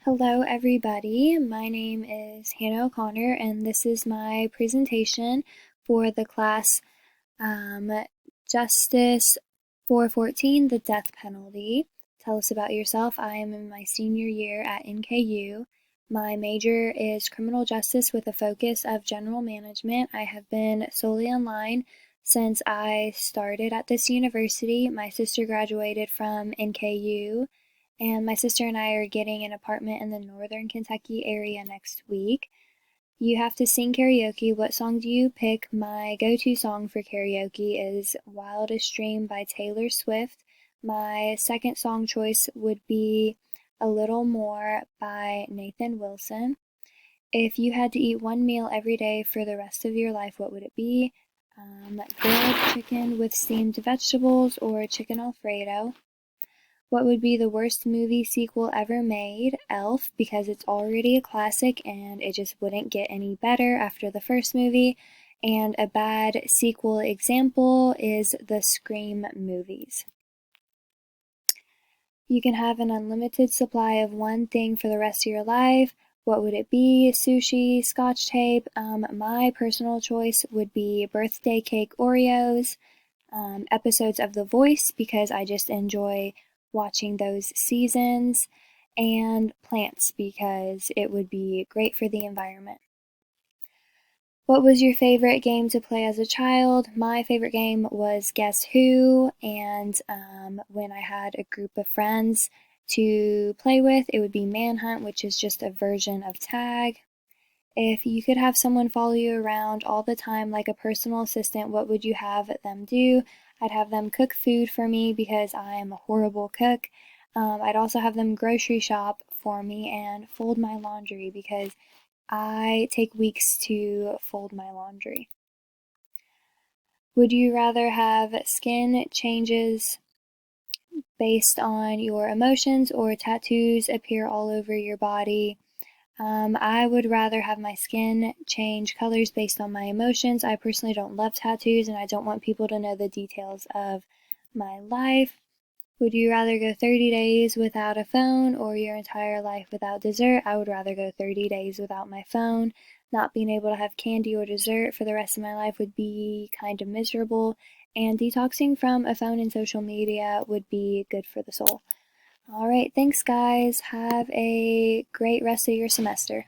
Hello everybody, my name is Hannah O'Connor and this is my presentation for the class JUS414, the death penalty. Tell us about yourself. I am in my senior year at NKU. My major is criminal justice with a focus of general management. I have been solely online since I started at this university. My sister graduated from NKU and my sister and I are getting an apartment in the northern Kentucky area next week. You have to sing karaoke. What song do you pick? My go-to song for karaoke is Wildest Dream by Taylor Swift. My second song choice would be A Little More by Nathan Wilson. If you had to eat one meal every day for the rest of your life, what would it be? Grilled chicken with steamed vegetables or chicken Alfredo. What would be the worst movie sequel ever made? Elf, because it's already a classic and it just wouldn't get any better after the first movie. And a bad sequel example is the Scream movies. You can have an unlimited supply of one thing for the rest of your life. What would it be? Sushi, Scotch tape. My personal choice would be birthday cake Oreos, episodes of The Voice because I just enjoy watching those seasons, and plants because it would be great for the environment. What was your favorite game to play as a child? My favorite game was Guess Who, and when I had a group of friends to play with, it would be Manhunt, which is just a version of tag. If you could have someone follow you around all the time like a personal assistant, what would you have them do? I'd have them cook food for me because I am a horrible cook. I'd also have them grocery shop for me and fold my laundry because I take weeks to fold my laundry. Would you rather have skin changes based on your emotions or tattoos appear all over your body? I would rather have my skin change colors based on my emotions. I personally don't love tattoos and I don't want people to know the details of my life. Would you rather go 30 days without a phone or your entire life without dessert? I would rather go 30 days without my phone. Not being able to have candy or dessert for the rest of my life would be kind of miserable, and detoxing from a phone and social media would be good for the soul. All right, thanks guys. Have a great rest of your semester.